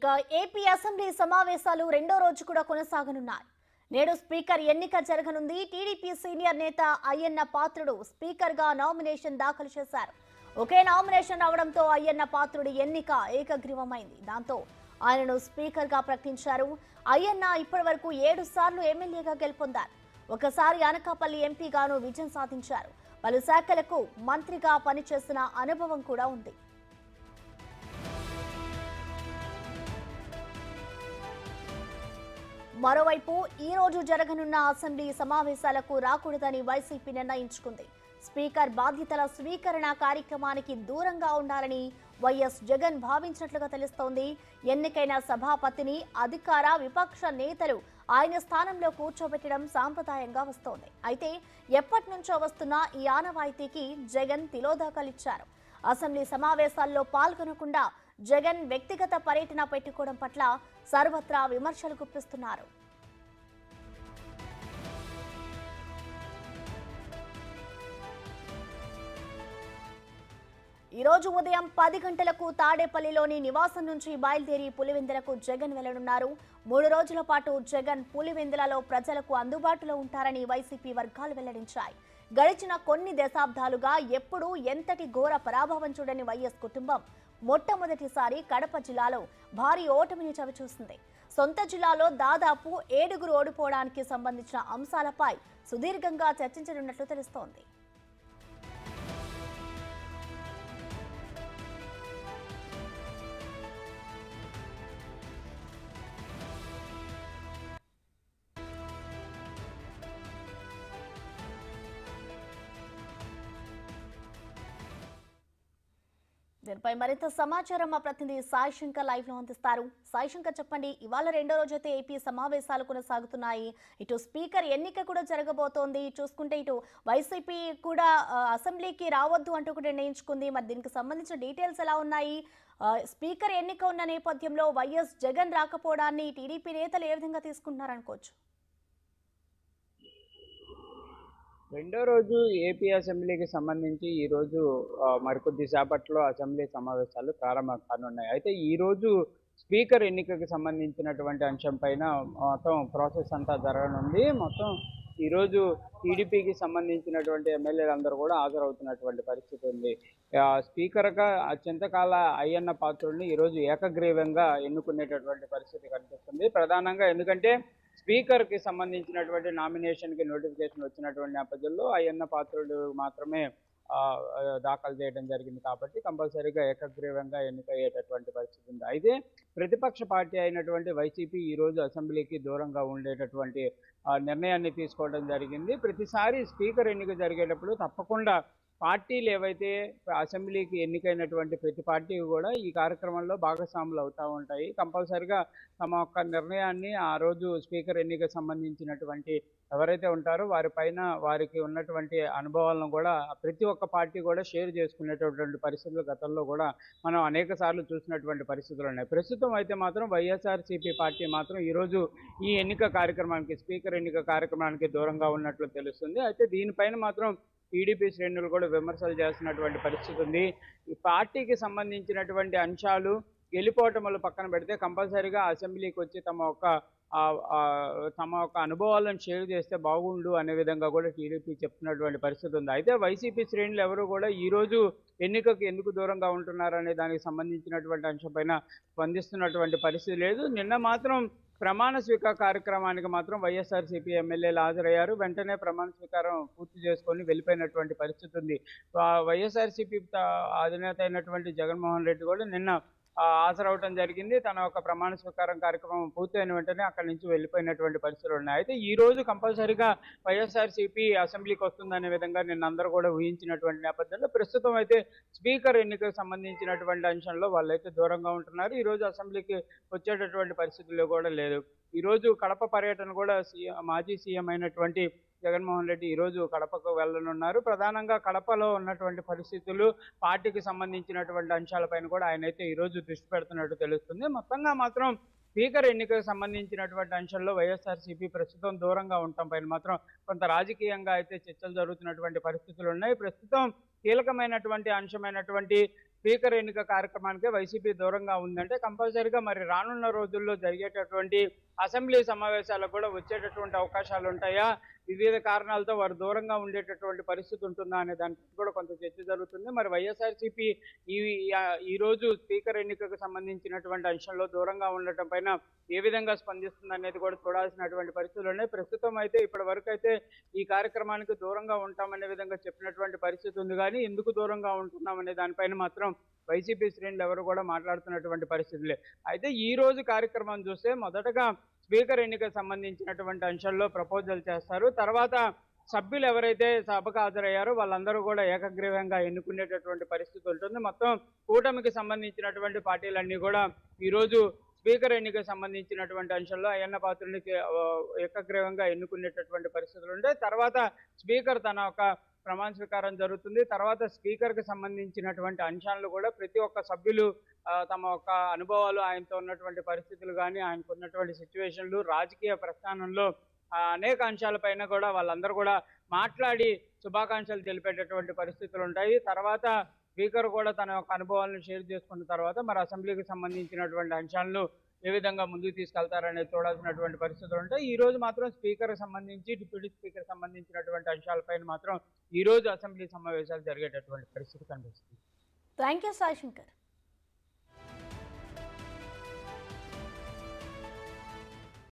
ఇక AP assembly సమావేశాలు రెండో రోజు కూడా కొనసాగనున్నాయి. నేడు స్పీకర్ ఎన్నిక జరగనుంది. టీడీపీ సీనియర్ నేత అయ్యన్న పాత్రుడు స్పీకర్ గా నామినేషన్ దాఖలు చేశారు. ఒకే నామినేషన్ రావడంతో అయ్యన్న పాత్రుడి ఎన్నిక ఏకగ్రీవమైంది. దాంతో ఆయనను స్పీకర్ గా ప్రకటించారు. అయ్యన్న ఇప్పటివరకు 7 సార్లు ఎమ్మెల్యేగా గెలుపొందారు. ఒకసారి అనకాపల్లి ఎంపీగాను విజయం సాధించారు. పలు శాఖలకు మంత్రిగా పనిచేసిన అనుభవం కూడా ఉంది. మరోవైపు ఈ రోజు జరగనున్న అసెంబ్లీ సమావేశాలకు రాకూడదని వైసీపీ నిర్ణయించుకుంది. స్పీకర్ బాధ్యతల స్వీకరణ కార్యక్రమానికి దూరంగా ఉండాలని వైఎస్ జగన్ భావించినట్లుగా తెలుస్తోంది. ఎన్నికైన సభాపతిని అధికార విపక్ష నేతలు ఆయన స్థానంలో కూర్చోబెట్టడం సాంప్రదాయంగా వస్తోంది. అయితే ఎప్పటి నుంచో వస్తున్న ఈ ఆనవాయితీకి జగన్ తిలోదాకాలిచ్చారు. అసెంబ్లీ సమావేశాల్లో పాల్గొనకుండా జగన్ వ్యక్తిగత పర్యటన పెట్టుకోవడం పట్ల సర్వత్రా విమర్శలు గుప్పిస్తున్నారు. ఈ రోజు ఉదయం 10 గంటలకు తాడేపల్లిలోని నివాసం నుంచి బయలుదేరి పులివెందులకు జగన్ వెళ్లనున్నారు. 3 రోజుల పాటు జగన్ పులివెందులలో ప్రజలకు అందుబాటులో ఉంటారని వైసీపీ వర్గాలు వెల్లడించాయి. గడిచిన కొన్ని దశాబ్దాలుగా ఎప్పుడూ ఎంతటి ఘోర పరాభవం చూడని వైఎస్ కుటుంబం మొట్టమొదటిసారి కడప జిల్లాలో భారీ ఓటమిని చవిచూసింది. సొంత జిల్లాలో దాదాపు 7 ఓడిపోవడానికి సంబంధించిన అంశాలపై సుదీర్ఘంగా చర్చించనున్నట్లు తెలుస్తోంది. దీనిపై మరింత సమాచారం మా ప్రతినిధి సాయి శంకర్ లైవ్ లో అందిస్తారు. సాయి శంకర్, చెప్పండి, ఇవాళ రెండో రోజైతే ఏపీ సమావేశాలు కొనసాగుతున్నాయి. ఇటు స్పీకర్ ఎన్నిక కూడా జరగబోతోంది. చూసుకుంటే ఇటు వైసీపీ కూడా అసెంబ్లీకి రావద్దు అంటూ కూడా నిర్ణయించుకుంది. మరి దీనికి సంబంధించిన డీటెయిల్స్ ఎలా ఉన్నాయి? స్పీకర్ ఎన్నిక ఉన్న నేపథ్యంలో వైఎస్ జగన్ రాకపోవడాన్ని టీడీపీ నేతలు ఏ విధంగా తీసుకుంటున్నారనుకోవచ్చు? రెండో రోజు ఏపీ అసెంబ్లీకి సంబంధించి ఈరోజు మరికొద్ది సేపట్లో అసెంబ్లీ సమావేశాలు ప్రారంభం కానున్నాయి. అయితే ఈరోజు స్పీకర్ ఎన్నికకి సంబంధించినటువంటి అంశం పైన మొత్తం ప్రాసెస్ అంతా జరగనుంది. మొత్తం ఈరోజు టీడీపీకి సంబంధించినటువంటి ఎమ్మెల్యేలందరూ కూడా హాజరవుతున్నటువంటి పరిస్థితి ఉంది. స్పీకర్గా చింతకాల అయ్యన్న పాత్రుడిని ఈరోజు ఏకగ్రీవంగా ఎన్నుకునేటటువంటి పరిస్థితి కనిపిస్తుంది. ప్రధానంగా ఎందుకంటే స్పీకర్కి సంబంధించినటువంటి నామినేషన్కి నోటిఫికేషన్ వచ్చినటువంటి నేపథ్యంలో అయ్యన్న పాత్రుడు మాత్రమే దాఖలు చేయడం జరిగింది. కాబట్టి కంపల్సరీగా ఏకగ్రీవంగా ఎన్నికయ్యేటటువంటి పరిస్థితి ఉంది. అయితే ప్రతిపక్ష పార్టీ అయినటువంటి వైసీపీ ఈరోజు అసెంబ్లీకి దూరంగా ఉండేటటువంటి నిర్ణయాన్ని తీసుకోవడం జరిగింది. ప్రతిసారి స్పీకర్ ఎన్నిక జరిగేటప్పుడు తప్పకుండా పార్టీలు ఏవైతే అసెంబ్లీకి ఎన్నికైనటువంటి ప్రతి పార్టీ కూడా ఈ కార్యక్రమంలో భాగస్వాములు అవుతూ ఉంటాయి. కంపల్సరిగా తమ యొక్క నిర్ణయాన్ని ఆ రోజు స్పీకర్ ఎన్నిక సంబంధించినటువంటి ఎవరైతే ఉంటారో వారిపైన వారికి ఉన్నటువంటి అనుభవాలను కూడా ప్రతి ఒక్క పార్టీ కూడా షేర్ చేసుకునేటటువంటి పరిస్థితులు గతంలో కూడా మనం అనేక సార్లు చూసినటువంటి పరిస్థితులు ఉన్నాయి. ప్రస్తుతం అయితే మాత్రం వైఎస్ఆర్సీపీ పార్టీ మాత్రం ఈరోజు ఈ ఎన్నిక కార్యక్రమానికి స్పీకర్ ఎన్నిక కార్యక్రమానికి దూరంగా ఉన్నట్లు తెలుస్తుంది. అయితే దీనిపైన మాత్రం టీడీపీ శ్రేణులు కూడా విమర్శలు చేస్తున్నటువంటి పరిస్థితి ఉంది. ఈ పార్టీకి సంబంధించినటువంటి అంశాలు గెలిపోవటములు పక్కన పెడితే కంపల్సరీగా అసెంబ్లీకి వచ్చి తమ యొక్క అనుభవాలను షేర్ చేస్తే బాగుండు అనే విధంగా కూడా టీడీపీ చెప్తున్నటువంటి పరిస్థితి ఉంది. అయితే వైసీపీ శ్రేణులు ఎవరు కూడా ఈరోజు ఎన్నికకు ఎందుకు దూరంగా ఉంటున్నారనే దానికి సంబంధించినటువంటి అంశంపైన స్పందిస్తున్నటువంటి పరిస్థితి లేదు. నిన్న మాత్రం ప్రమాణ స్వీకార కార్యక్రమానికి మాత్రం వైఎస్ఆర్సీపీ ఎమ్మెల్యేలు హాజరయ్యారు. వెంటనే ప్రమాణ స్వీకారం పూర్తి చేసుకొని వెళ్ళిపోయినటువంటి పరిస్థితి ఉంది. వైఎస్ఆర్సీపీ అధినేత అయినటువంటి జగన్మోహన్ రెడ్డి కూడా నిన్న హాజరవటం జరిగింది. తన యొక్క ప్రమాణ స్వీకారం కార్యక్రమం పూర్తయిన వెంటనే అక్కడి నుంచి వెళ్ళిపోయినటువంటి పరిస్థితులు ఉన్నాయి. అయితే ఈ రోజు కంపల్సరీగా వైఎస్ఆర్సీపీ అసెంబ్లీకి వస్తుందనే విధంగా నిన్న అందరూ కూడా ఊహించినటువంటి నేపథ్యంలో ప్రస్తుతం అయితే స్పీకర్ ఎన్నికకు సంబంధించినటువంటి అంశంలో వాళ్ళైతే దూరంగా ఉంటున్నారు. ఈ రోజు అసెంబ్లీకి వచ్చేటటువంటి పరిస్థితుల్లో కూడా లేదు. ఈరోజు కడప పర్యటన కూడా మాజీ సీఎం అయినటువంటి జగన్మోహన్ రెడ్డి ఈరోజు కడపకు వెళ్ళనున్నారు. ప్రధానంగా కడపలో ఉన్నటువంటి పరిస్థితులు పార్టీకి సంబంధించినటువంటి అంశాలపైన కూడా ఆయన అయితే ఈరోజు దృష్టి పెడుతున్నట్టు తెలుస్తుంది. మొత్తంగా మాత్రం స్పీకర్ ఎన్నికకు సంబంధించినటువంటి అంశంలో వైఎస్ఆర్సీపీ ప్రస్తుతం దూరంగా ఉండటం పైన మాత్రం కొంత రాజకీయంగా అయితే చర్చలు జరుగుతున్నటువంటి పరిస్థితులు ఉన్నాయి. ప్రస్తుతం కీలకమైనటువంటి అంశమైనటువంటి స్పీకర్ ఎన్నిక కార్యక్రమానికి వైసీపీ దూరంగా ఉందంటే కంపల్సరీగా మరి రానున్న రోజుల్లో జరిగేటటువంటి అసెంబ్లీ సమావేశాలకు కూడా వచ్చేటటువంటి అవకాశాలు ఉంటాయా, వివిధ కారణాలతో వారు దూరంగా ఉండేటటువంటి పరిస్థితి ఉంటుందా అనే దానిపై కూడా కొంత చర్చ జరుగుతుంది. మరి వైఎస్ఆర్సీపీ ఈ ఈ రోజు స్పీకర్ ఎన్నికకు సంబంధించినటువంటి అంశంలో దూరంగా ఉండటం పైన ఏ విధంగా స్పందిస్తుంది అనేది కూడా చూడాల్సినటువంటి పరిస్థితులు ఉన్నాయి. ప్రస్తుతం అయితే ఇప్పటి వరకు అయితే ఈ కార్యక్రమానికి దూరంగా ఉంటామనే విధంగా చెప్పినటువంటి పరిస్థితి ఉంది, కానీ ఎందుకు దూరంగా ఉంటున్నాం అనే దానిపైన మాత్రం వైసీపీ శ్రేణులు ఎవరు కూడా మాట్లాడుతున్నటువంటి పరిస్థితులే. అయితే ఈ రోజు కార్యక్రమం చూస్తే మొదటగా స్పీకర్ ఎన్నికకు సంబంధించినటువంటి అంశాల్లో ప్రపోజల్ చేస్తారు. తర్వాత సభ్యులు ఎవరైతే సభకు హాజరయ్యారో వాళ్ళందరూ కూడా ఏకగ్రీవంగా ఎన్నుకునేటటువంటి పరిస్థితి ఉంటుంది. మొత్తం కూటమికి సంబంధించినటువంటి పార్టీలన్నీ కూడా ఈరోజు స్పీకర్ ఎన్నికకు సంబంధించినటువంటి అంశంలో అయ్యన్న పాత్రుని ఏకగ్రీవంగా ఎన్నుకునేటటువంటి పరిస్థితులు ఉంటాయి. తర్వాత స్పీకర్ తన ఒక ప్రమాణ స్వీకారం జరుగుతుంది. తర్వాత స్పీకర్కి సంబంధించినటువంటి అంశాలను కూడా ప్రతి ఒక్క సభ్యులు తమ యొక్క అనుభవాలు, ఆయనతో ఉన్నటువంటి పరిస్థితులు కానీ, ఆయనకు ఉన్నటువంటి సిచ్యువేషన్లు, రాజకీయ ప్రస్థానంలో అనేక అంశాలపైన కూడా వాళ్ళందరూ కూడా మాట్లాడి శుభాకాంక్షలు తెలిపేటటువంటి పరిస్థితులు ఉంటాయి. తర్వాత స్పీకర్ కూడా తన యొక్క అనుభవాలను షేర్ చేసుకున్న తర్వాత మరి అసెంబ్లీకి సంబంధించినటువంటి అంశాలను ఏ విధంగా ముందుకు తీసుకెళ్తారనేది చూడాల్సినటువంటి పరిస్థితులు ఉంటాయి. ఈ రోజు మాత్రం స్పీకర్కి సంబంధించి, డిప్యూటీ స్పీకర్ సంబంధించినటువంటి అంశాలపైన మాత్రం ఈ రోజు అసెంబ్లీ సమావేశాలు జరిగేటటువంటి పరిస్థితి కనిపిస్తుంది. Thank you Sai Shankar.